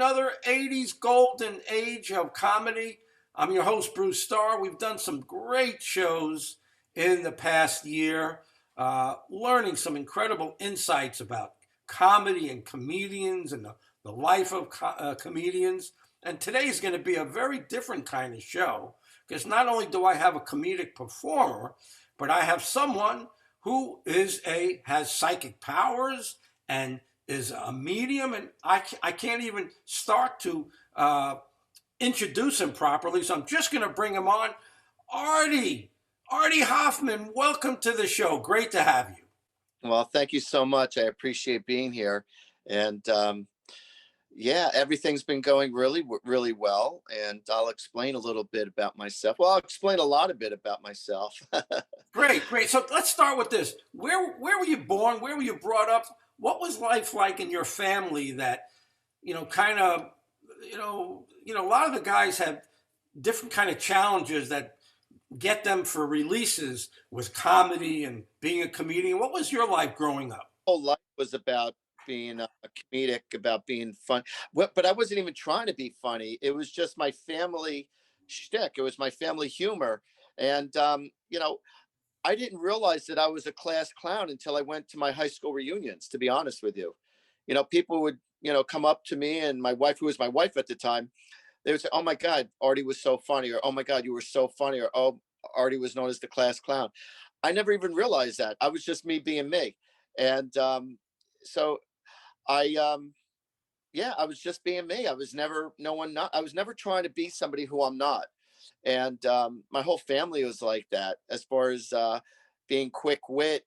another 80s golden age of comedy. I'm your host, Bruce Starr. We've done some great shows in the past year, learning some incredible insights about comedy and comedians and the life of comedians. And today's going to be a very different kind of show because not only do I have a comedic performer, but I have someone who has psychic powers and is a medium, and I can't even start to introduce him properly, so I'm just going to bring him on. Artie Hoffman, welcome to the show. Great to have you. Well, thank you so much. I appreciate being here. And yeah, everything's been going really well. And I'll explain a little bit about myself. Well, I'll explain a lot of bit about myself. Great. So let's start with this. Where were you born? Where were you brought up? What was life like in your family that, kind of, a lot of the guys have different kind of challenges that get them for releases with comedy and being a comedian. What was your life growing up? Whole life was about being a comedic, about being fun. But I wasn't even trying to be funny. It was just my family shtick. It was my family humor. And, I didn't realize that I was a class clown until I went to my high school reunions, to be honest with you. People would, come up to me, and my wife, who was my wife at the time, they would say, "Oh my God, Artie was so funny," or "Oh my God, you were so funny," or "Oh, Artie was known as the class clown." I never even realized that. I was just me being me. And so yeah, I was just being me. I was never, no one, not, I was never trying to be somebody who I'm not. And my whole family was like that as far as being quick wit.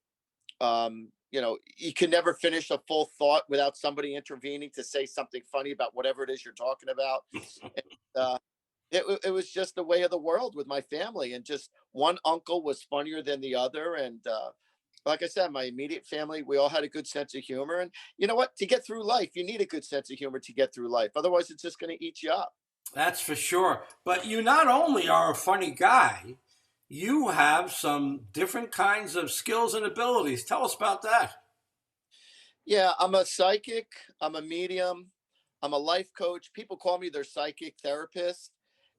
You can never finish a full thought without somebody intervening to say something funny about whatever it is you're talking about. And, it was just the way of the world with my family, and just one uncle was funnier than the other. And like I said, my immediate family, we all had a good sense of humor. And you know what? To get through life, you need a good sense of humor to get through life. Otherwise, it's just going to eat you up. That's for sure. But you not only are a funny guy, you have some different kinds of skills and abilities. Tell us about that. Yeah, I'm a psychic. I'm a medium. I'm a life coach. People call me their psychic therapist.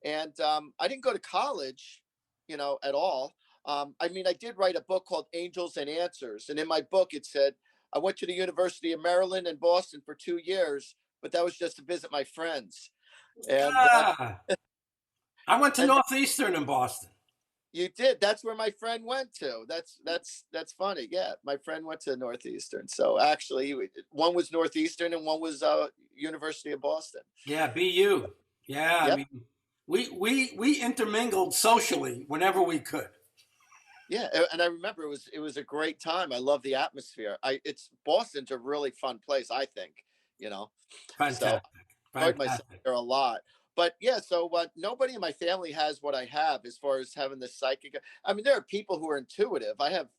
And I didn't go to college, at all. I mean, I did write a book called Angels and Answers. And in my book, it said, I went to the University of Maryland and Boston for 2 years, but that was just to visit my friends. And Ah, I went to and Northeastern in Boston. you did. That's where my friend went to. That's funny. Yeah, my friend went to Northeastern. So actually, one was Northeastern and one was University of Boston. Yeah, BU. Yeah, I Yep. mean, we intermingled socially whenever we could. Yeah, and I remember it was a great time. I love the atmosphere. It's Boston's a really fun place, I think. You know, so Fantastic, I enjoyed myself fantastic. there a lot. But yeah, so nobody in my family has what I have as far as having this psychic. I mean, there are people who are intuitive. I have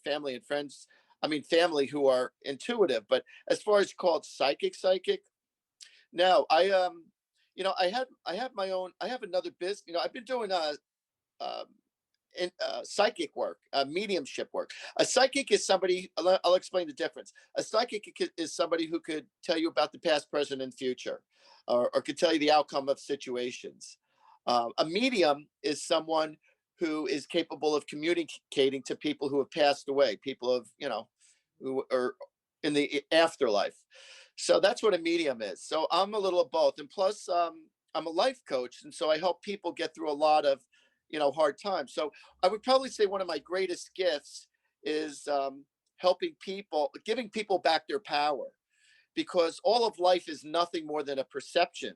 family and friends. I mean, family who are intuitive. But as far as called psychic, no. I have my own. I have another business. I've been doing um in psychic work, mediumship work. A psychic is somebody. I'll explain the difference. A psychic is somebody who could tell you about the past, present, and future, or could tell you the outcome of situations. A medium is someone who is capable of communicating to people who have passed away, people who are in the afterlife. So that's what a medium is. So I'm a little of both, and plus, I'm a life coach, and so I help people get through a lot of hard times. So I would probably say one of my greatest gifts is helping people, giving people back their power, because all of life is nothing more than a perception.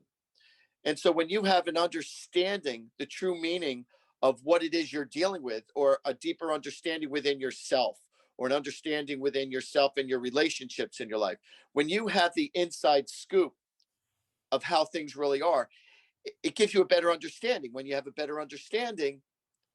And so when you have an understanding, the true meaning of what it is you're dealing with, or a deeper understanding within yourself, or an understanding within yourself and your relationships in your life, when you have the inside scoop of how things really are, it gives you a better understanding. When you have a better understanding,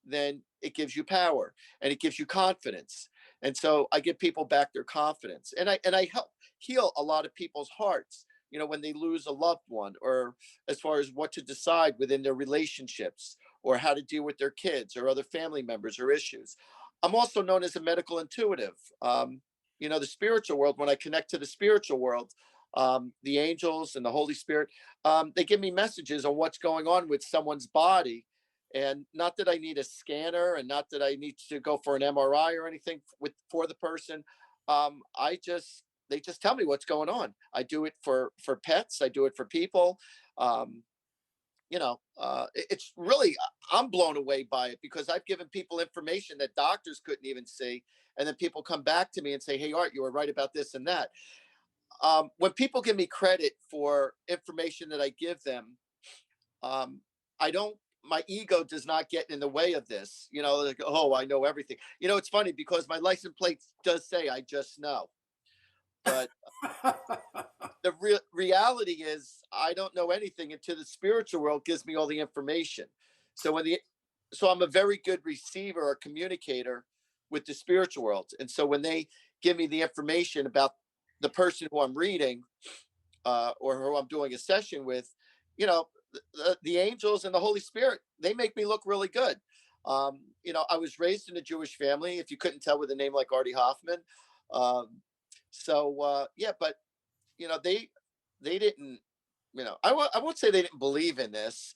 then it gives you power and it gives you confidence. And so I give people back their confidence, and I help heal a lot of people's hearts, when they lose a loved one, or as far as what to decide within their relationships, or how to deal with their kids or other family members or issues. I'm also known as a medical intuitive. The spiritual world, when I connect to the spiritual world, the angels and the Holy Spirit, they give me messages on what's going on with someone's body. And not that I need a scanner, and not that I need to go for an MRI or anything for the person. I just They just tell me what's going on. I do it for pets. I do it for people. Um, it's really, I'm blown away by it because I've given people information that doctors couldn't even see, and then people come back to me and say, "Hey, Art, you were right about this and that." When people give me credit for information that I give them, um, I don't. My ego does not get in the way of this. Like, oh, I know everything. It's funny because my license plate does say I just know, but the reality is I don't know anything until the spiritual world gives me all the information. So I'm a very good receiver or communicator with the spiritual world. And so when they give me the information about the person who I'm reading, or who I'm doing a session with, the angels and the Holy Spirit, they make me look really good. I was raised in a Jewish family, if you couldn't tell, with a name like Artie Hoffman. Yeah, but they didn't, I won't say they didn't believe in this.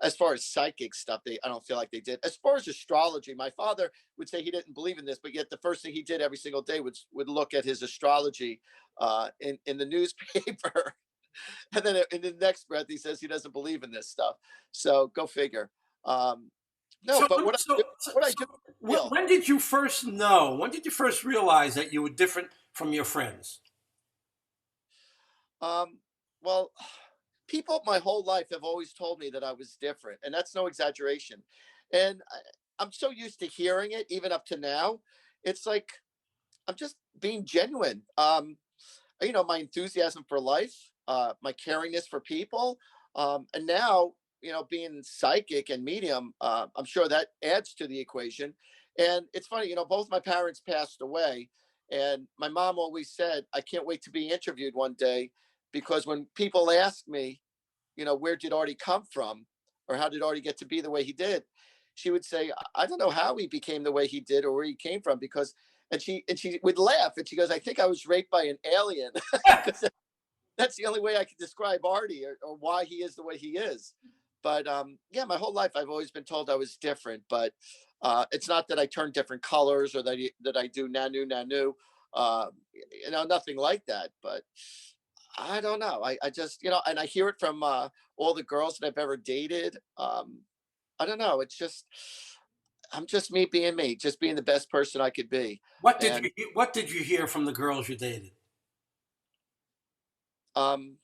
As far as psychic stuff, I don't feel like they did. As far as astrology, my father would say he didn't believe in this, but yet the first thing he did every single day would look at his astrology in the newspaper. And then in the next breath he says he doesn't believe in this stuff. So go figure. um no, So, but what I so do feel. when did you first know? When did you first realize that you were different from your friends? Um, well, people my whole life have always told me that I was different, and that's no exaggeration. And I'm so used to hearing it, even up to now. It's like I'm just being genuine. My enthusiasm for life, my caringness for people, and now, being psychic and medium, I'm sure that adds to the equation. And it's funny, both my parents passed away, and my mom always said, "I can't wait to be interviewed one day," because when people ask me, where did Artie come from, or how did Artie get to be the way he did, she would say, "I don't know how he became the way he did or where he came from, because," and she would laugh and she goes, "I think I was raped by an alien," because that's the only way I could describe Artie, or why he is the way he is. But yeah, my whole life I've always been told I was different, but it's not that I turn different colors, or that I do nanu nanu, uh, nothing like that. But I don't know. I just, and I hear it from all the girls that I've ever dated. I don't know. It's just, I'm just me being me, just being the best person I could be. And What did you hear from the girls you dated? um,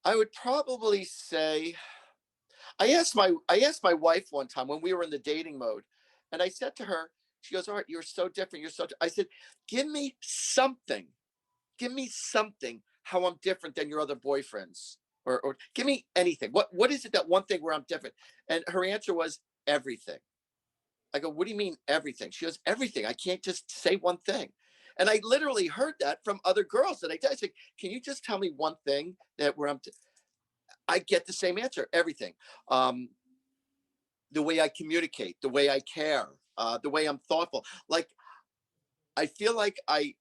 I would probably say, I asked my wife one time when we were in the dating mode, and I said to her, she goes, "All right, you're so different. I said, give me something. Give me something how I'm different than your other boyfriends, or give me anything. What is it, that one thing where I'm different?" And her answer was everything. I go, "What do you mean everything?" She goes, "Everything. I can't just say one thing." And I literally heard that from other girls that I did. I said, "Can you just tell me one thing that where I get the same answer, everything. Um, the way I communicate, the way I care, the way I'm thoughtful. Like, I feel like I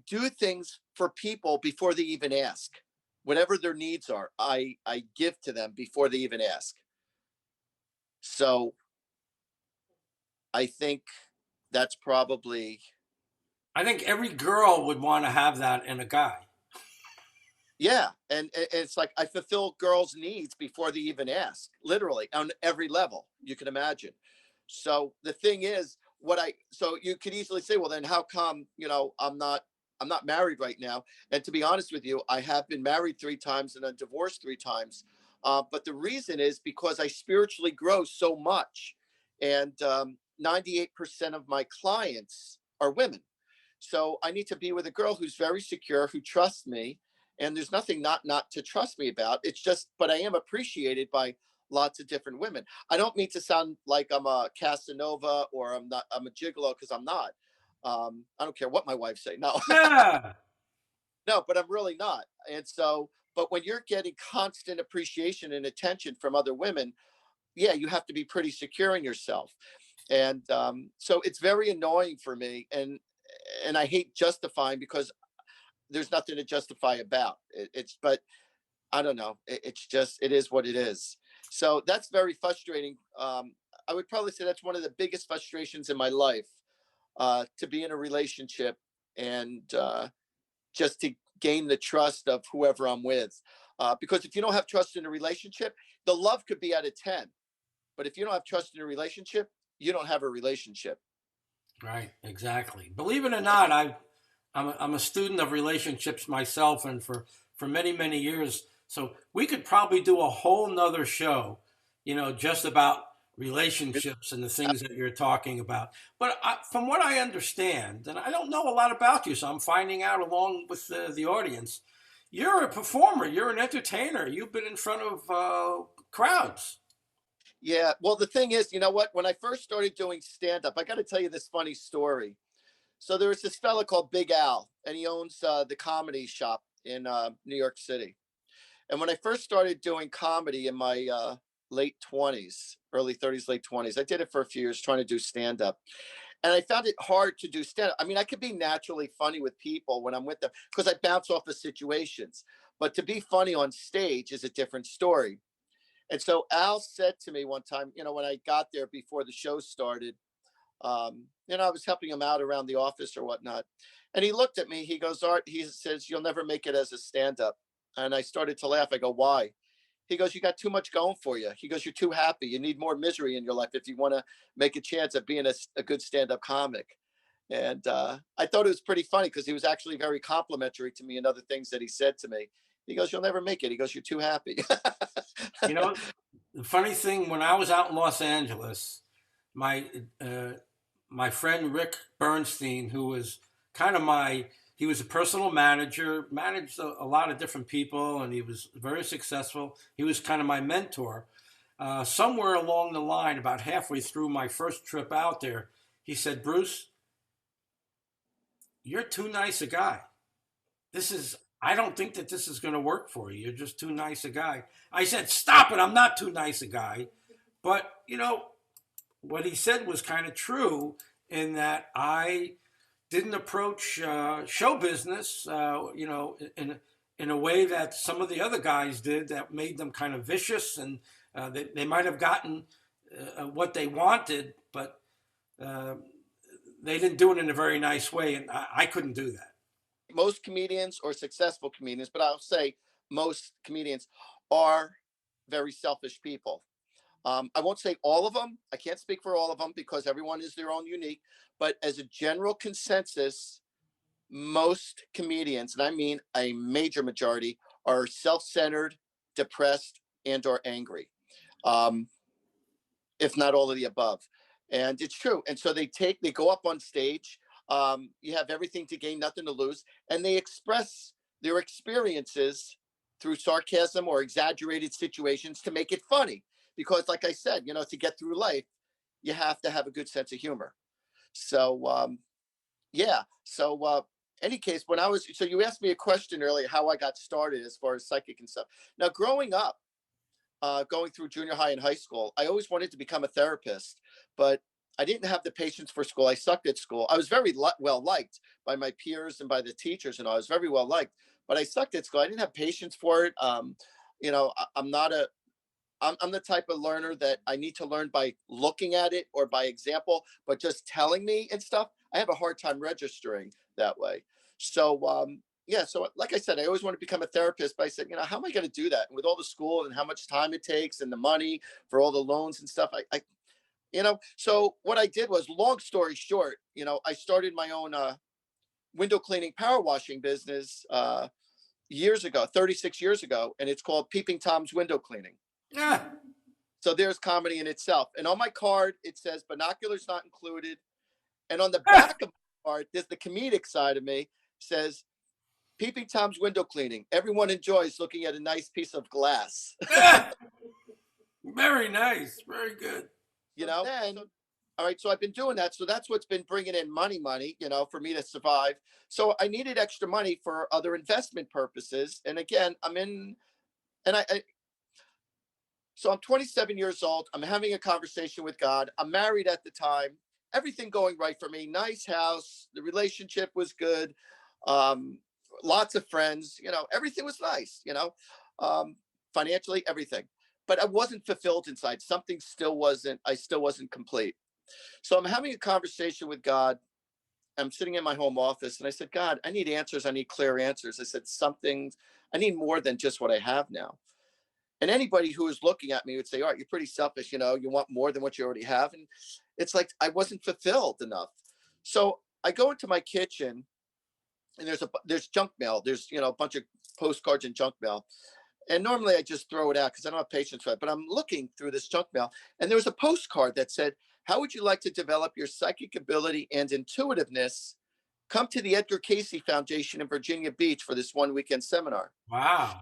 do things for people before they even ask. Whatever their needs are, I give to them before they even ask. So I think that's probably, I think every girl would want to have that in a guy. yeah. And it's like I fulfill girls' needs before they even ask, literally on every level you can imagine. So the thing is, so you could easily say, well, then how come, I'm not married right now? And to be honest with you, I have been married 3 times and then divorced 3 times. But the reason is because I spiritually grow so much. And 98% of my clients are women. So I need to be with a girl who's very secure, who trusts me. And there's nothing not to trust me about. It's just, but I am appreciated by lots of different women. I don't mean to sound like I'm a Casanova, or I'm a gigolo, because I'm not. I don't care what my wife say. No, Yeah. no, but I'm really not. And so, but when you're getting constant appreciation and attention from other women, yeah, you have to be pretty secure in yourself. And so it's very annoying for me. And I hate justifying, because there's nothing to justify about it. But I don't know. It's just, it is what it is. So that's very frustrating. I would probably say that's one of the biggest frustrations in my life, to be in a relationship and just to gain the trust of whoever I'm with. Because if you don't have trust in a relationship, the love could be at a 10. But if you don't have trust in a relationship, you don't have a relationship. Right, exactly. Believe it or not, I'm a student of relationships myself, and for many many years. So we could probably do a whole nother show, just about relationships and the things that you're talking about. But from what I understand, and I don't know a lot about you, so I'm finding out along with the audience. You're a performer. You're an entertainer. You've been in front of crowds. Yeah. Well, the thing is, you know what? When I first started doing stand up, I got to tell you this funny story. So there was this fella called Big Al, and he owns the comedy shop in New York City. And when I first started doing comedy in my late 20s, early 30s, late 20s, I did it for a few years trying to do stand up. And I found it hard to do stand up. I mean, I could be naturally funny with people when I'm with them because I bounce off of situations. But to be funny on stage is a different story. And so Al said to me one time, when I got there before the show started, I was helping him out around the office or whatnot. And he looked at me, he goes, Art, he says, you'll never make it as a stand up. And I started to laugh. I go, why? He goes, you got too much going for you. He goes, you're too happy. You need more misery in your life if you want to make a chance at being a good stand up comic. And I thought it was pretty funny because he was actually very complimentary to me and other things that he said to me. He goes, you'll never make it. He goes, you're too happy. You know, the funny thing, when I was out in Los Angeles, my uh, my friend Rick Bernstein, who was kind of he was a personal manager, managed a lot of different people, and he was very successful. He was kind of my mentor. Somewhere along the line, about halfway through my first trip out there, he said, "Bruce, you're too nice a guy. I don't think that this is going to work for you. You're just too nice a guy." I said, "Stop it. I'm not too nice a guy." But, what he said was kind of true in that I didn't approach show business, in a way that some of the other guys did that made them kind of vicious, and they might have gotten what they wanted, but uh, they didn't do it in a very nice way, and I couldn't do that. Most comedians or successful comedians, but I'll say most comedians are very selfish people. I won't say all of them. I can't speak for all of them because everyone is their own unique. But as a general consensus, most comedians, and I mean a major majority, are self-centered, depressed, and/or angry, um, if not all of the above. And it's true. And so they go up on stage. You have everything to gain, nothing to lose, and they express their experiences through sarcasm or exaggerated situations to make it funny. Because, like I said, to get through life, you have to have a good sense of humor. So, yeah. So, any case, so you asked me a question earlier, how I got started as far as psychic and stuff. Now, growing up, going through junior high and high school, I always wanted to become a therapist, but I didn't have the patience for school. I sucked at school. I was very well liked by my peers and by the teachers, and I was very well liked, but I sucked at school. I didn't have patience for it. I'm not a I'm the type of learner that I need to learn by looking at it or by example, but just telling me and stuff, I have a hard time registering that way. So, yeah, so like I said, I always want to become a therapist, but I said, how am I going to do that? And with all the school and how much time it takes and the money for all the loans and stuff, so what I did was, long story short, I started my own window cleaning, power washing business years ago, 36 years ago, and it's called Peeping Tom's Window Cleaning. Yeah. So there's comedy in itself. And on my card, it says binoculars not included. And on the Ah, back of my card, there's the comedic side of me, says Peeping Tom's Window Cleaning. Everyone enjoys looking at a nice piece of glass. ah, very nice. Very good. Then, all right, so I've been doing that. So that's what's been bringing in money, for me to survive. So I needed extra money for other investment purposes. And again, and so I'm 27 years old. I'm having a conversation with God. I'm married at the time. Everything going right for me. Nice house. The relationship was good. Um, lots of friends, everything was nice, um, financially, everything. But I wasn't fulfilled inside. Something I still wasn't complete. So I'm having a conversation with God. I'm sitting in my home office and I said, God, I need answers. I need clear answers. I said, I need more than just what I have now. And anybody who is looking at me would say, all right, you're pretty selfish. You want more than what you already have. And it's like, I wasn't fulfilled enough. So I go into my kitchen and there's junk mail. There's, a bunch of postcards and junk mail. And normally I just throw it out because I don't have patience for it. But I'm looking through this junk mail and there was a postcard that said, how would you like to develop your psychic ability and intuitiveness? Come to the Edgar Casey Foundation in Virginia Beach for this one weekend seminar. Wow.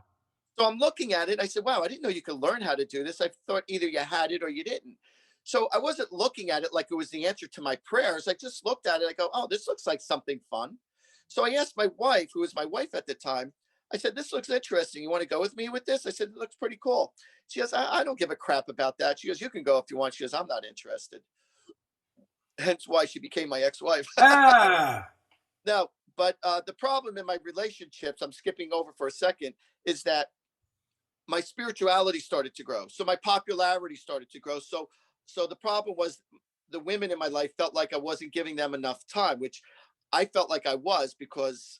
So I'm looking at it. I said, wow, I didn't know you could learn how to do this. I thought either you had it or you didn't. So I wasn't looking at it like it was the answer to my prayers. I just looked at it. I go, oh, this looks like something fun. So I asked my wife, who was my wife at the time, I said, this looks interesting. You want to go with me with this? I said, it looks pretty cool. She goes, I don't give a crap about that. She goes, you can go if you want. She goes, I'm not interested. Hence why she became my ex-wife. Ah. No, but the problem in my relationships, I'm skipping over for a second, is that my spirituality started to grow. So my popularity started to grow. So the problem was the women in my life felt like I wasn't giving them enough time, which I felt like I was because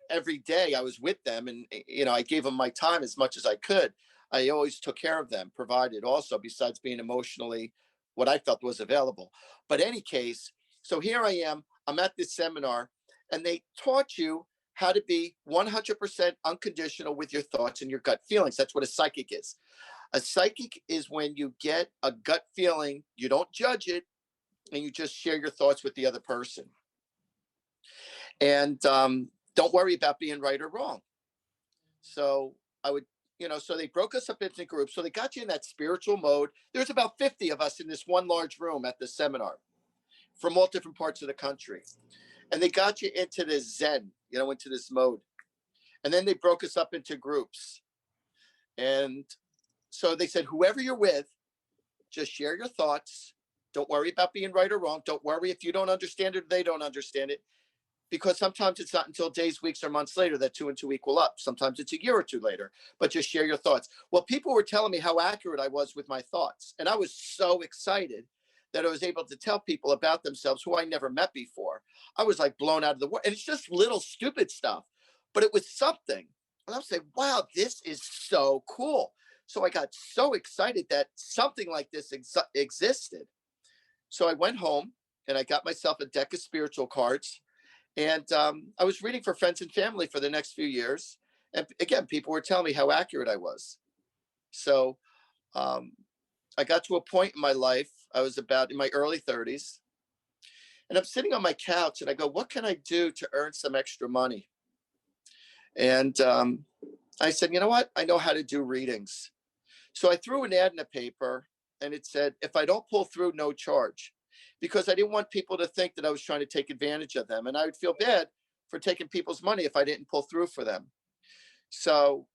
every day I was with them and I gave them my time as much as I could. I always took care of them, provided also besides being emotionally what I felt was available. But any case, so here I am, I'm at this seminar and they taught you how to be 100% unconditional with your thoughts and your gut feelings. That's what a psychic is. A psychic is when you get a gut feeling, you don't judge it, and you just share your thoughts with the other person. And don't worry about being right or wrong. So I would, so they broke us up into groups. So they got you in that spiritual mode. There's about 50 of us in this one large room at the seminar from all different parts of the country. And they got you into this Zen, into this mode. And then they broke us up into groups. And so they said, whoever you're with, just share your thoughts. Don't worry about being right or wrong. Don't worry if you don't understand it or they don't understand it. Because sometimes it's not until days, weeks, or months later that 2 and 2 equal up. Sometimes it's a year or two later, but just share your thoughts. Well, people were telling me how accurate I was with my thoughts. And I was so excited that I was able to tell people about themselves who I never met before. I was like blown out of the world. And it's just little stupid stuff, but it was something. And I was saying, wow, this is so cool. So I got so excited that something like this existed. So I went home and I got myself a deck of spiritual cards. And I was reading for friends and family for the next few years. And again, people were telling me how accurate I was. So um, I got to a point in my life, I was about in my early 30s. And I'm sitting on my couch and I go, what can I do to earn some extra money? And I said, you know what? I know how to do readings. So I threw an ad in the paper and it said, if I don't pull through, no charge. Because I didn't want people to think that I was trying to take advantage of them. And I would feel bad for taking people's money if I didn't pull through for them. So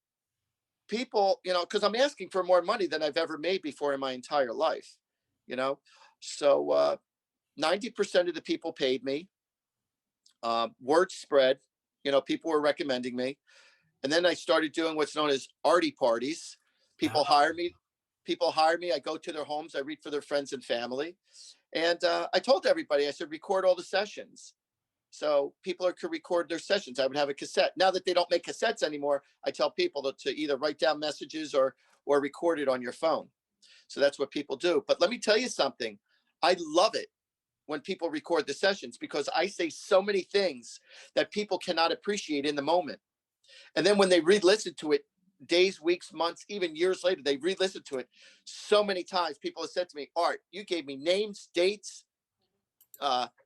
people, because I'm asking for more money than I've ever made before in my entire life, you know. So 90% of the people paid me. Word spread, people were recommending me. And then I started doing what's known as Artie parties. People hire me. People hire me. I go to their homes. I read for their friends and family. And I told everybody, I said, record all the sessions. So people could record their sessions. I would have a cassette. Now that they don't make cassettes anymore, I tell people to either write down messages or record it on your phone. So that's what people do. But let me tell you something. I love it when people record the sessions because I say so many things that people cannot appreciate in the moment. And then when they re-listen to it, days, weeks, months, even years later, they re-listen to it so many times. People have said to me, Art, you gave me names, dates,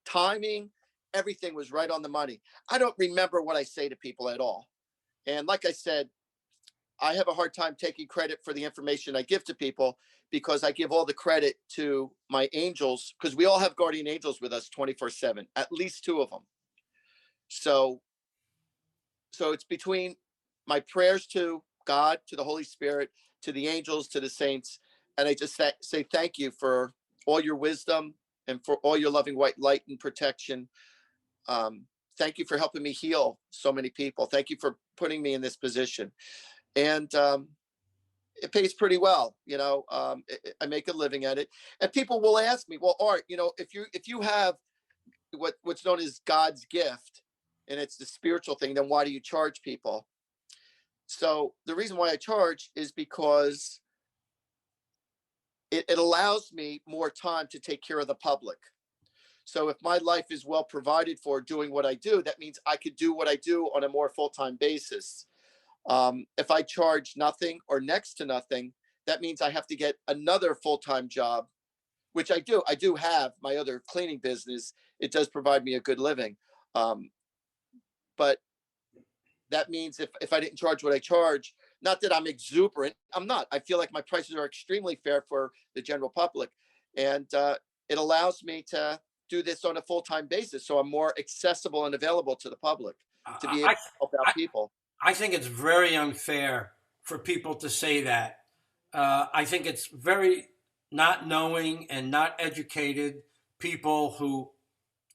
timing, everything was right on the money. I don't remember what I say to people at all. And like I said, I have a hard time taking credit for the information I give to people because I give all the credit to my angels because we all have guardian angels with us 24/7, at least two of them. So it's between my prayers to God, to the Holy Spirit, to the angels, to the saints. And I just say thank you for all your wisdom and for all your loving white light and protection. thank you for helping me heal so many people. Thank you for putting me in this position. And it pays pretty well. I make a living at it. And people will ask me, well, Art, if you have what's known as God's gift, and it's the spiritual thing, then why do you charge people? So the reason why I charge is because it allows me more time to take care of the public. So if my life is well provided for doing what I do, that means I could do what I do on a more full-time basis. If I charge nothing or next to nothing, that means I have to get another full-time job, which I do. I do have my other cleaning business. It does provide me a good living. Um, but that means if I didn't charge what I charge, not that I'm exuberant, I'm not. I feel like my prices are extremely fair for the general public. And it allows me to do this on a full-time basis. So I'm more accessible and available to the public to be able I, to help out I, people. I think it's very unfair for people to say that. I think it's very not knowing and not educated people who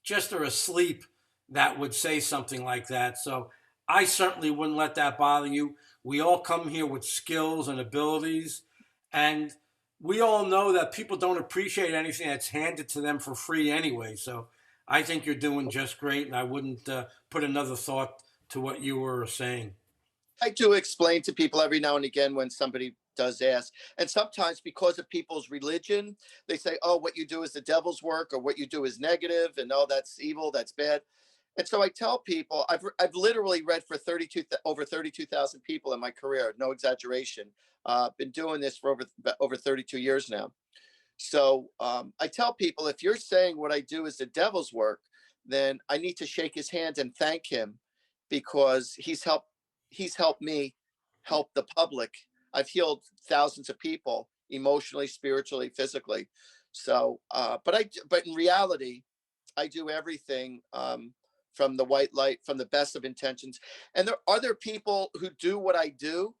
just are asleep that would say something like that. So I certainly wouldn't let that bother you. We all come here with skills and abilities, and we all know that people don't appreciate anything that's handed to them for free anyway. So I think you're doing just great, and I wouldn't put another thought to what you were saying. I do explain to people every now and again when somebody does ask. And sometimes because of people's religion, they say, oh, what you do is the devil's work, or what you do is negative, and oh, that's evil, that's bad. And so I tell people, I've literally read for over 32,000 people in my career, no exaggeration. Been doing this for over 32 years now. So I tell people, if you're saying what I do is the devil's work, then I need to shake his hand and thank him, because he's helped me help the public. I've healed thousands of people emotionally, spiritually, physically. So, but in reality, I do everything from the white light, from the best of intentions. And there are there people who do what I do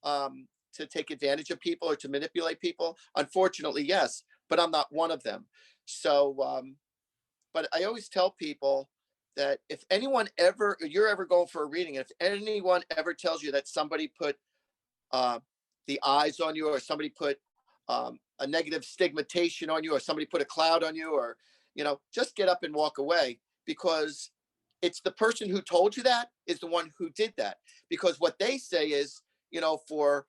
to take advantage of people or to manipulate people. Unfortunately, yes, but I'm not one of them. So, but I always tell people that if anyone ever, you're ever going for a reading, if anyone ever tells you that somebody put uh, the eyes on you, or somebody put a negative stigmatization on you, or somebody put a cloud on you, or just get up and walk away, because it's the person who told you that is the one who did that. Because what they say is, for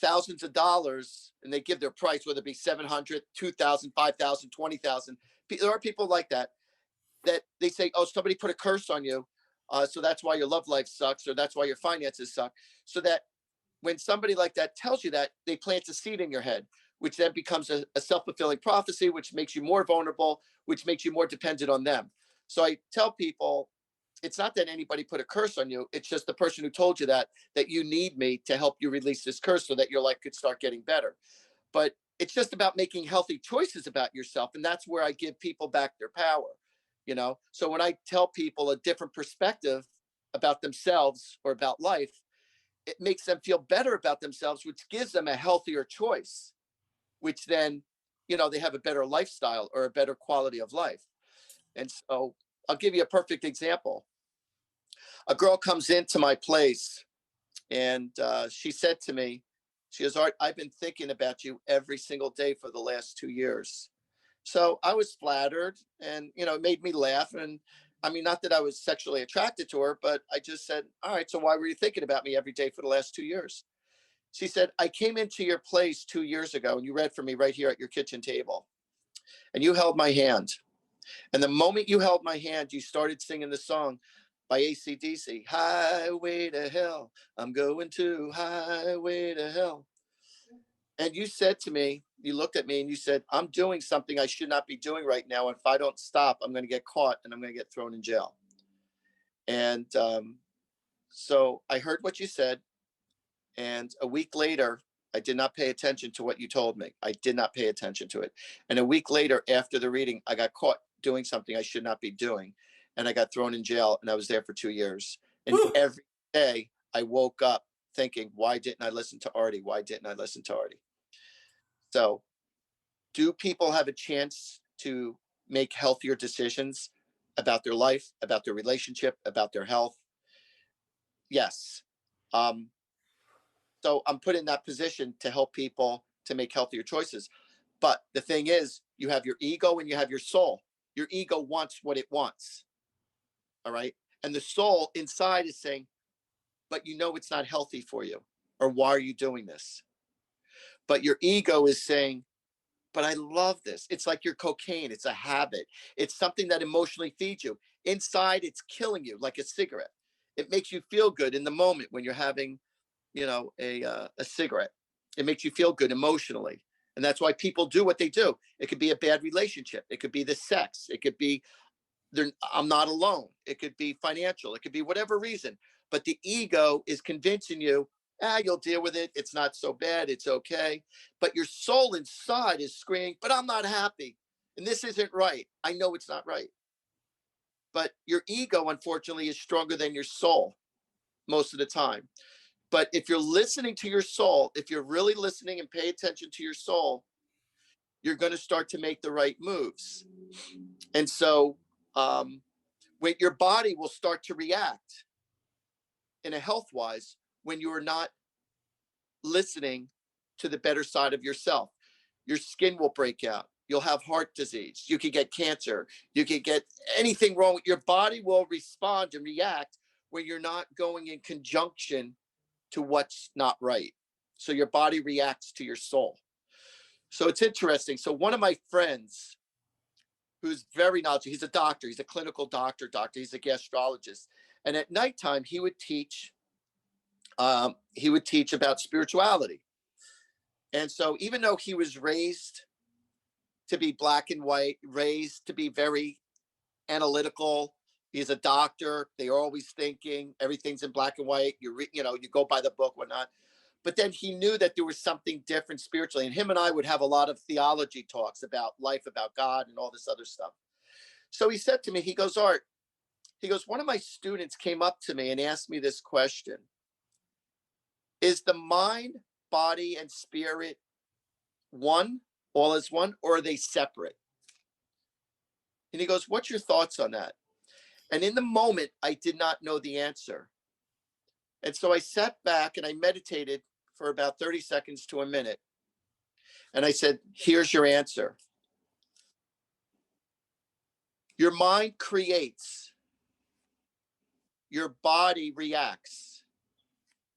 thousands of dollars, and they give their price, whether it be 700, 2,000, 5,000, 20,000. There are people like that they say, oh, somebody put a curse on you, so that's why your love life sucks, or that's why your finances suck. So that when somebody like that tells you that, they plant a seed in your head, which then becomes a self-fulfilling prophecy, which makes you more vulnerable, which makes you more dependent on them. So I tell people, it's not that anybody put a curse on you. It's just the person who told you that you need me to help you release this curse so that your life could start getting better. But it's just about making healthy choices about yourself. And that's where I give people back their power. So when I tell people a different perspective about themselves or about life, it makes them feel better about themselves, which gives them a healthier choice, which then, they have a better lifestyle or a better quality of life. And so I'll give you a perfect example. A girl comes into my place, and she said to me, she goes, Art, I've been thinking about you every single day for the last 2 years. So I was flattered, and, it made me laugh. And I mean, not that I was sexually attracted to her, but I just said, all right, so why were you thinking about me every day for the last 2 years? She said, I came into your place 2 years ago, and you read for me right here at your kitchen table, and you held my hand. And the moment you held my hand, you started singing the song by AC/DC, Highway to Hell. I'm going to Highway to Hell. And you said to me, you looked at me and you said, I'm doing something I should not be doing right now. And if I don't stop, I'm going to get caught and I'm going to get thrown in jail. And so I heard what you said. And a week later, I did not pay attention to what you told me. I did not pay attention to it. And a week later, after the reading, I got caught doing something I should not be doing. And I got thrown in jail, and I was there for 2 years. And Whew. every day I woke up thinking, why didn't I listen to Artie? Why didn't I listen to Artie? So do people have a chance to make healthier decisions? about their life, about their relationship, about their health. Yes. Um, so I'm put in that position to help people to make healthier choices. But the thing is, you have your ego and you have your soul. Your ego wants what it wants. All right. And the soul inside is saying, but you know it's not healthy for you. Or why are you doing this? But your ego is saying, but I love this. It's like your cocaine. It's a habit. It's something that emotionally feeds you. Inside, it's killing you like a cigarette. It makes you feel good in the moment when you're having, a cigarette. It makes you feel good emotionally. And that's why people do what they do. It could be a bad relationship. It could be the sex. It could be I'm not alone. It could be financial. It could be whatever reason. But the ego is convincing you, you'll deal with it. It's not so bad. It's okay. But your soul inside is screaming, but I'm not happy. And this isn't right. I know it's not right. But your ego, unfortunately, is stronger than your soul most of the time. But if you're listening to your soul, if you're really listening and pay attention to your soul, you're going to start to make the right moves. And so, when your body will start to react in a health wise when you are not listening to the better side of yourself. Your skin will break out. You'll have heart disease. You could get cancer. You could get anything wrong. Your body will respond and react when you're not going in conjunction to what's not right. So your body reacts to your soul. So it's interesting. So one of my friends who's very knowledgeable, he's a doctor, he's a clinical doctor, he's a gastrologist. And at nighttime, he would teach about spirituality. And so even though he was raised to be black and white, raised to be very analytical, he's a doctor, they're always thinking everything's in black and white, you go by the book, whatnot. But then he knew that there was something different spiritually. And him and I would have a lot of theology talks about life, about God, and all this other stuff. So he said to me, he goes, Art, he goes, one of my students came up to me and asked me this question. Is the mind, body, and spirit one, all as one, or are they separate? And he goes, what's your thoughts on that? And in the moment, I did not know the answer. And so I sat back and I meditated for about 30 seconds to a minute. And I said, here's your answer. Your mind creates, your body reacts,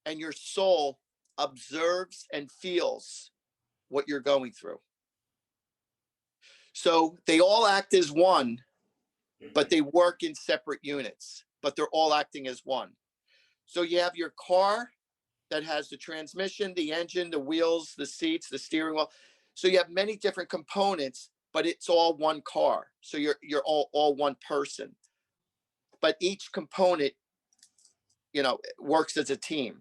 and your soul observes and feels what you're going through. So they all act as one, but they work in separate units, but they're all acting as one. So you have your car that has the transmission, the engine, the wheels, the seats, the steering wheel. So you have many different components, but it's all one car. So you're all one person. But each component, works as a team.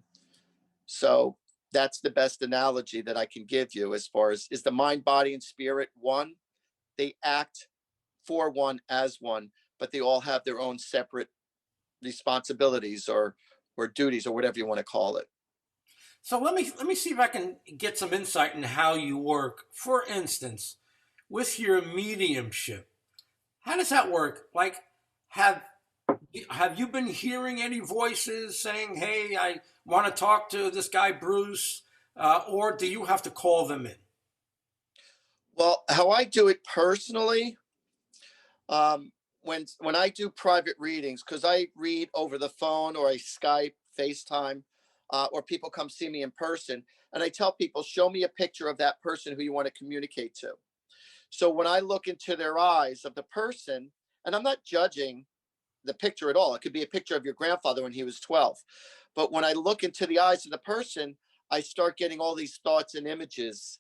So that's the best analogy that I can give you as far as, is the mind, body, and spirit one? They act for one as one, but they all have their own separate responsibilities or duties or whatever you want to call it. So let me see if I can get some insight into how you work. For instance, with your mediumship, how does that work? Like, have have you been hearing any voices saying, "Hey, I want to talk to this guy Bruce," or do you have to call them in? Well, how I do it personally, um, when I do private readings, because I read over the phone or I Skype, FaceTime, or people come see me in person, and I tell people, show me a picture of that person who you want to communicate to. So when I look into their eyes of the person, and I'm not judging the picture at all, it could be a picture of your grandfather when he was 12. But when I look into the eyes of the person, I start getting all these thoughts and images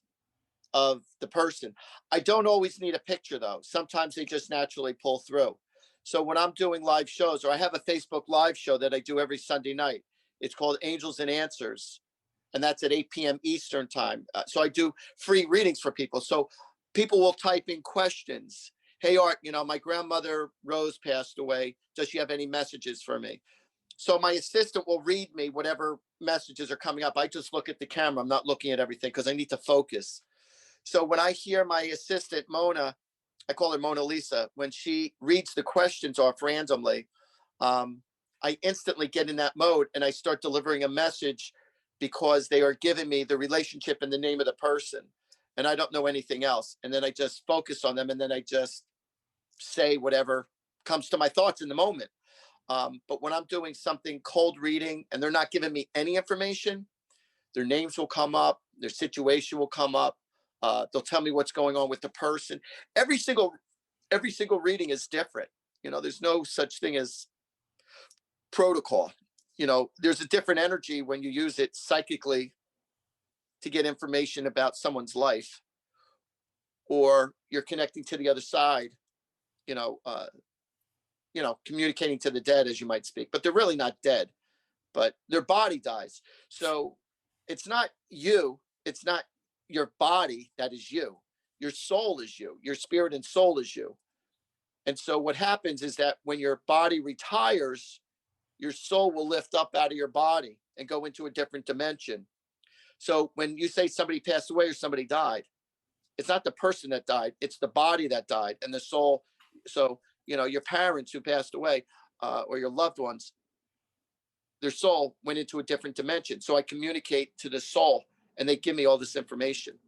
of the person. I don't always need a picture though. Sometimes they just naturally pull through. So when I'm doing live shows, or I have a Facebook live show that I do every Sunday night, it's called Angels and Answers. And that's at 8 p.m. Eastern time. So I do free readings for people. So people will type in questions. Hey, Art, my grandmother Rose passed away. Does she have any messages for me? So my assistant will read me whatever messages are coming up. I just look at the camera. I'm not looking at everything because I need to focus. So when I hear my assistant, Mona, I call her Mona Lisa. When she reads the questions off randomly, I instantly get in that mode and I start delivering a message because they are giving me the relationship and the name of the person. And I don't know anything else. And then I just focus on them and then I just say whatever comes to my thoughts in the moment. But when I'm doing something cold reading and they're not giving me any information, their names will come up, their situation will come up. They'll tell me what's going on with the person. Every single every single reading is different. There's no such thing as protocol. There's a different energy when you use it psychically to get information about someone's life, or you're connecting to the other side. You know, uh, communicating to the dead, as you might speak, but they're really not dead, but their body dies. So it's not you. It's not your body that is you. Your soul is you. Your spirit and soul is you. And so what happens is that when your body retires, your soul will lift up out of your body and go into a different dimension. So when you say somebody passed away or somebody died, it's not the person that died, it's the body that died and the soul. So, your parents who passed away, or your loved ones, their soul went into a different dimension. So I communicate to the soul and they give me all this information.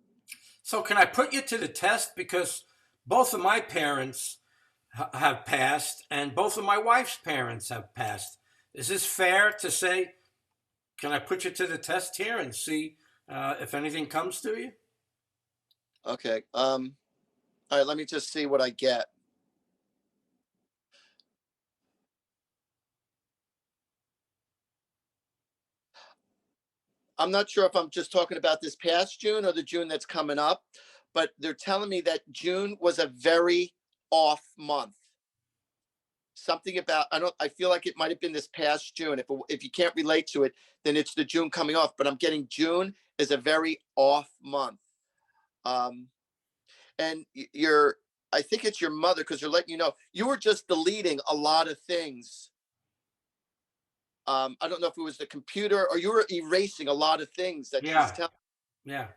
So can I put you to the test? Because both of my parents have passed, and both of my wife's parents have passed. Is this fair to say? Can I put you to the test here and see if anything comes to you? Okay. All right, let me just see what I get. I'm not sure if I'm just talking about this past June or the June that's coming up, but they're telling me that June was a very off month. Something about, I feel like it might have been this past June. If you can't relate to it, then it's the June coming off. But I'm getting June is a very off month. Um, and I think it's your mother, because they're letting you know you were just deleting a lot of things. I don't know if it was the computer or you were erasing a lot of things that she's Yeah, telling. yeah.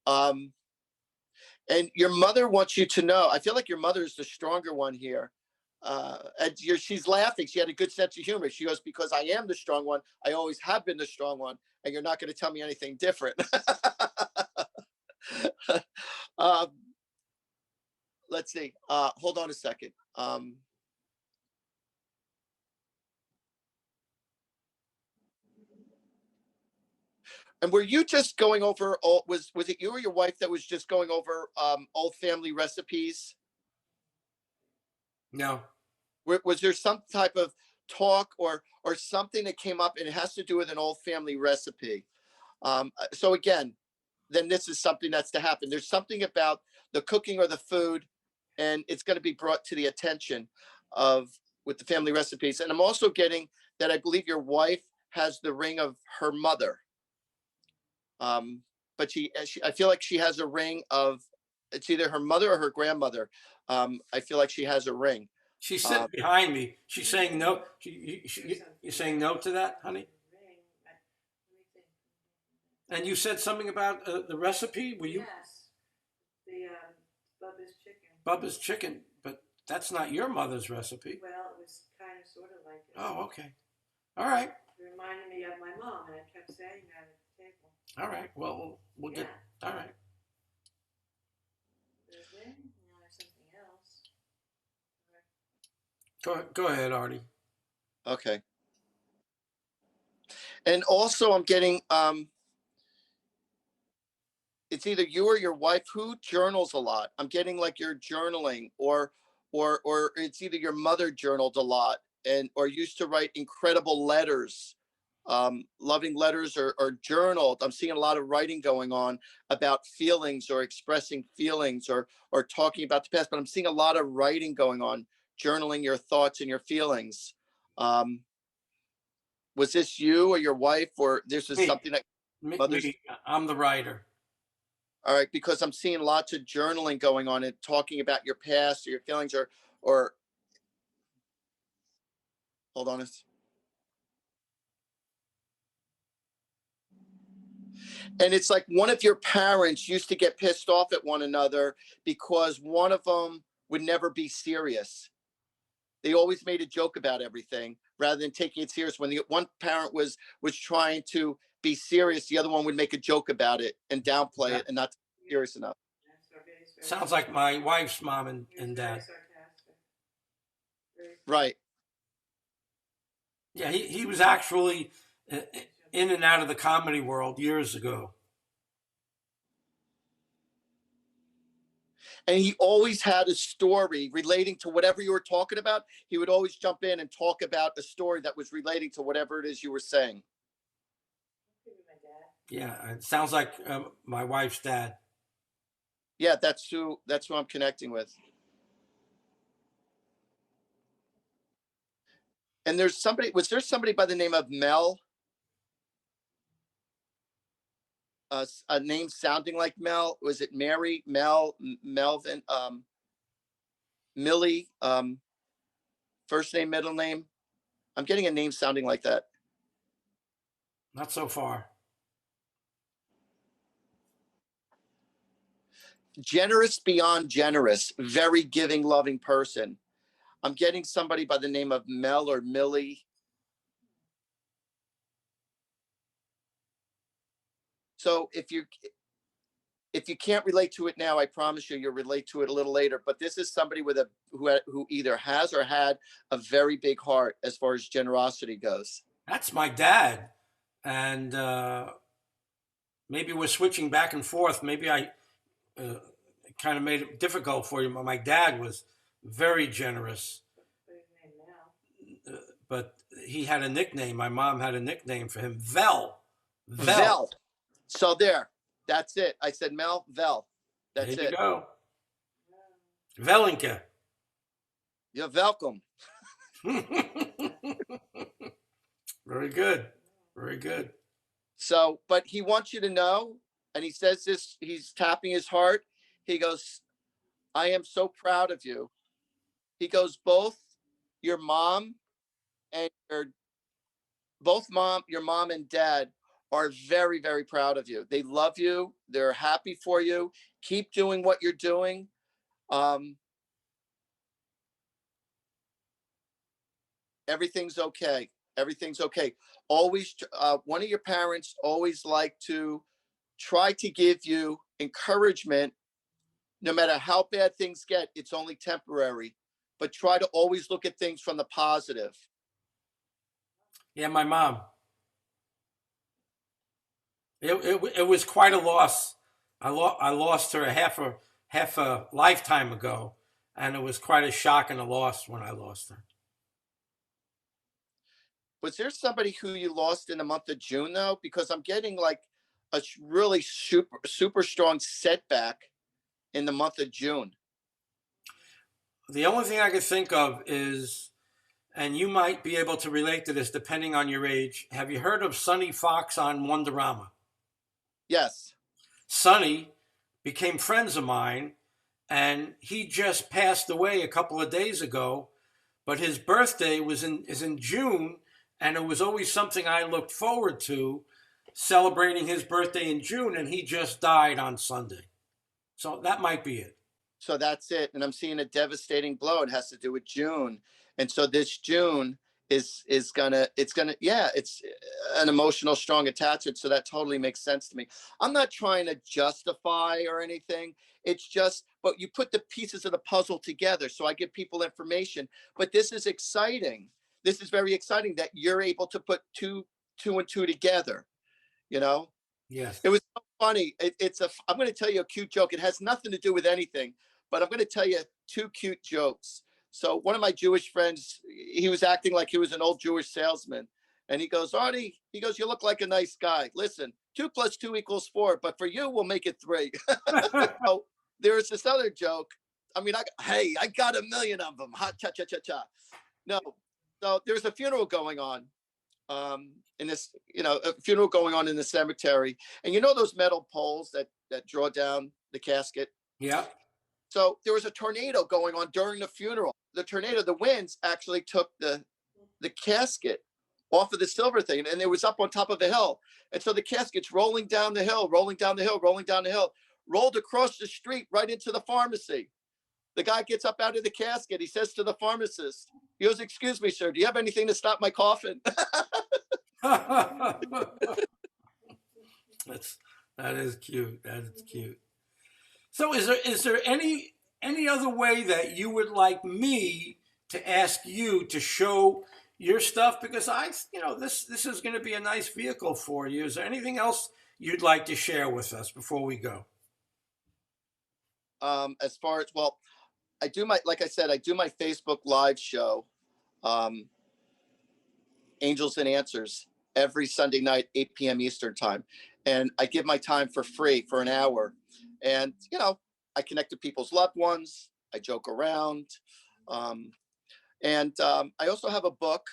Um, and your mother wants you to know. I feel like your mother is the stronger one here. She's laughing. She had a good sense of humor. She goes, "Because I am the strong one. I always have been the strong one, and you're not going to tell me anything different." um, let's see. Hold on a second. And were you just going over all? Was it you or your wife that was just going over old family recipes? No. Was there some type of talk or something that came up, and it has to do with an old family recipe? So again, then this is something that's to happen. There's something about the cooking or the food, and it's going to be brought to the attention of with the family recipes. And I'm also getting that I believe your wife has the ring of her mother. Um, but I feel like she has a ring of, it's either her mother or her grandmother. I feel like she has a ring. She's Um, sitting behind me. She's saying no. You're saying no to that, honey? And you said something about the recipe. Were you Yes, the Bubba's chicken. Bubba's chicken? But that's not your mother's recipe. Well, it was kind of sort of like it. Oh, okay. All right. It reminded me of my mom, and I kept saying that at the table. All right. Well, we'll get. Yeah. All right. There's then, there's something else. Go ahead, Artie. okay. And also I'm getting it's either you or your wife who journals a lot. I'm getting like you're journaling, or it's either your mother journaled a lot and or used to write incredible letters, loving letters, or journaled. I'm seeing a lot of writing going on about feelings or expressing feelings or talking about the past, but I'm seeing a lot of writing going on, journaling your thoughts and your feelings. Um, was this you or your wife, or this is Me, something that mothers? me. I'm the writer. All right, because I'm seeing lots of journaling going on and talking about your past or your feelings, or hold on. And it's like one of your parents used to get pissed off at one another because one of them would never be serious. They always made a joke about everything rather than taking it serious. When the one parent was trying to be serious, the other one would make a joke about it and downplay Yeah. it and not serious enough. Sounds like my wife's mom and Very dad. sarcastic. Very Right. Yeah, he was actually in and out of the comedy world years ago. And he always had a story relating to whatever you were talking about. He would always jump in and talk about a story that was relating to whatever it is you were saying. Could be my dad. Yeah, it sounds like my wife's dad. Yeah, that's who I'm connecting with. And was there somebody by the name of Mel? A name sounding like Mel? Was it Mary, Mel, Melvin, Millie, first name, middle name? I'm getting a name sounding like that. Not so far. Generous beyond generous, very giving, loving person. I'm getting somebody by the name of Mel or Millie. So if you can't relate to it now, I promise you'll relate to it a little later. But this is somebody with who either has or had a very big heart as far as generosity goes. That's my dad, and maybe we're switching back and forth. Maybe I kind of made it difficult for you. But my dad was very generous, But his name Mel. but he had a nickname. My mom had a nickname for him, Vel. Vel. So there, that's it. I said Mel, Vel. That's There you it. go. Velinka. You're welcome. Very good. Very good. So, but he wants you to know, and he says this, he's tapping his heart. He goes, I am so proud of you. He goes, both your mom and your mom and dad are very, very proud of you. They love you. They're happy for you. Keep doing what you're doing. Everything's okay. Everything's okay. Always, one of your parents always like to try to give you encouragement. No matter how bad things get, it's only temporary. But try to always look at things from the positive. Yeah, my mom. It was quite a loss. I lost her half a lifetime ago, and it was quite a shock and a loss when I lost her. Was there somebody who you lost in the month of June though? Because I'm getting like a really super strong setback in the month of June. The only thing I could think of is, and you might be able to relate to this depending on your age. Have you heard of Sonny Fox on Wonderama? Yes. Sonny became friends of mine, and he just passed away a couple of days ago. But his birthday is in June, and it was always something I looked forward to, celebrating his birthday in June, and he just died on Sunday. So that might be it. So that's it. And I'm seeing a devastating blow. It has to do with June. And so this June it's an emotional strong attachment. So that totally makes sense to me. I'm not trying to justify or anything. It's just, but you put the pieces of the puzzle together. So I give people information, but this is exciting. This is very exciting that you're able to put two and two together, you know? Yes. It was so funny. I'm going to tell you a cute joke. It has nothing to do with anything, but I'm going to tell you two cute jokes. So one of my Jewish friends, he was acting like he was an old Jewish salesman. And he goes, Artie, he goes, you look like a nice guy. Listen, 2 + 2 = 4, but for you, we'll make it 3. So there was this other joke. I mean, I got a million of them. Ha, cha, cha, cha, cha. No. So there's a funeral going on. In this, a funeral going on in the cemetery, and those metal poles that draw down the casket. Yeah. So there was a tornado going on during the funeral. The winds actually took the casket off of the silver thing, and it was up on top of a hill. And so the casket's rolling down the hill, rolling down the hill, rolling down the hill, rolled across the street right into the pharmacy. The guy gets up out of the casket. He says to the pharmacist, he goes, "Excuse me, sir, do you have anything to stop my coughing?" That is cute. That is cute. So is there any other way that you would like me to ask you to show your stuff? Because this is going to be a nice vehicle for you. Is there anything else you'd like to share with us before we go? As far as, well, like I said, I do my Facebook live show, Angels and Answers, every Sunday night, 8 p.m. Eastern time. And I give my time for free for an hour. And, I connect to people's loved ones. I joke around. I also have a book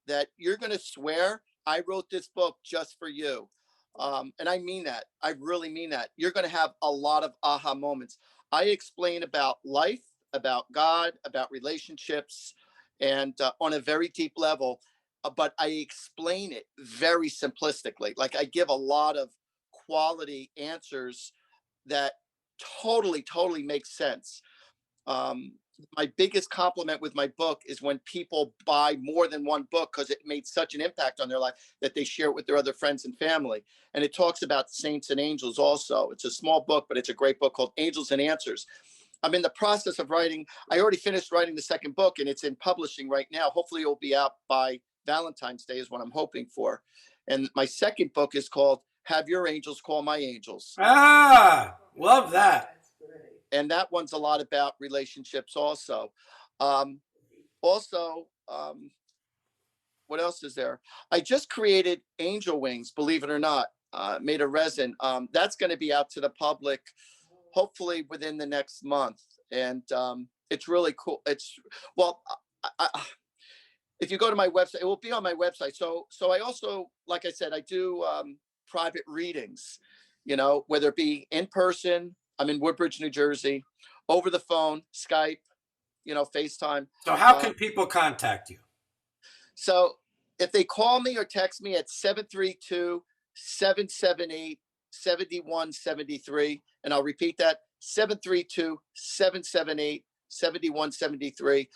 that you're going to swear I wrote this book just for you. And I mean that. I really mean that. You're going to have a lot of aha moments. I explain about life, about God, about relationships, and on a very deep level. But I explain it very simplistically. Like, I give a lot of quality answers that totally makes sense. My biggest compliment with my book is when people buy more than one book, because it made such an impact on their life that they share it with their other friends and family. And it talks about saints and angels also. It's a small book, but it's a great book called Angels and Answers. I'm in the process of writing. I already finished writing the second book, and it's in publishing right now. Hopefully it will be out by Valentine's Day is what I'm hoping for. And my second book is called Have Your Angels Call My Angels. Ah, love that. And that one's a lot about relationships also. What else is there? I just created angel wings, believe it or not, made a resin. That's going to be out to the public, hopefully within the next month. And it's really cool. If you go to my website, it will be on my website. So I also, like I said, I do private readings, whether it be in person. I'm in Woodbridge, New Jersey, over the phone, Skype, FaceTime. So how can people contact you? So if they call me or text me at 732-778-7173, and I'll repeat that, 732-778-7173.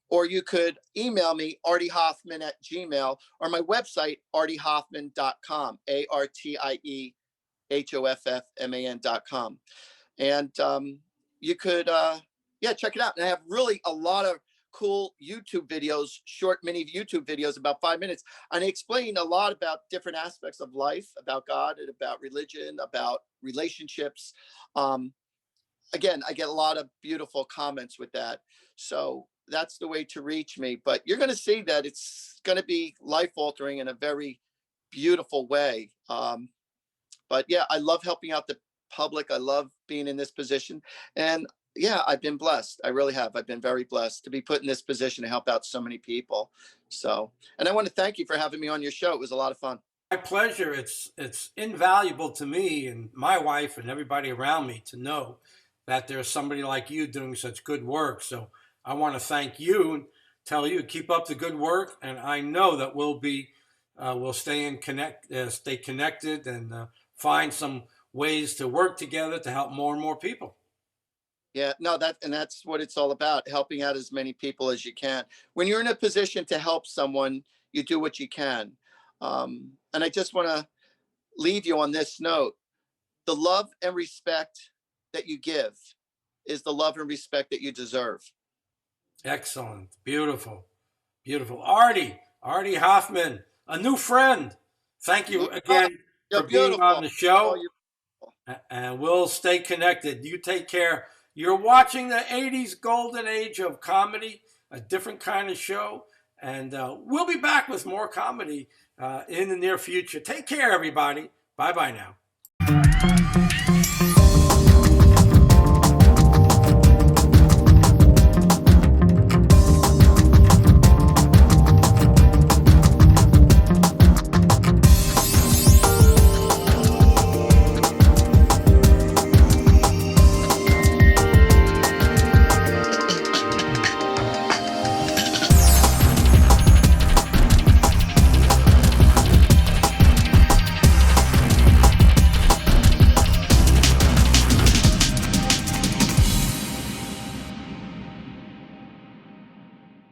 Or you could email me, artiehoffman@gmail, or my website, artiehoffman.com, ARTIEHOFFMAN.com. And you could, check it out. And I have really a lot of cool YouTube videos, short mini YouTube videos, about 5 minutes. And I explain a lot about different aspects of life, about God and about religion, about relationships. Again, I get a lot of beautiful comments with that. So that's the way to reach me. But you're going to see that it's going to be life altering in a very beautiful way. But yeah, I love helping out the public. I love being in this position. And yeah, I've been blessed. I really have. I've been very blessed to be put in this position to help out so many people. So, and I want to thank you for having me on your show. It was a lot of fun. My pleasure. It's invaluable to me and my wife and everybody around me to know that there's somebody like you doing such good work. So I want to thank you and tell you to keep up the good work. And I know that we'll stay connected and find some ways to work together to help more and more people. Yeah, no, that's what it's all about, helping out as many people as you can. When you're in a position to help someone, you do what you can. And I just want to leave you on this note. The love and respect that you give is the love and respect that you deserve. Excellent. Beautiful. Beautiful. Artie Hoffman, a new friend. Thank you again for being on the show. And we'll stay connected. You take care. You're watching the 80s golden age of comedy, a different kind of show. And we'll be back with more comedy in the near future. Take care, everybody. Bye-bye now.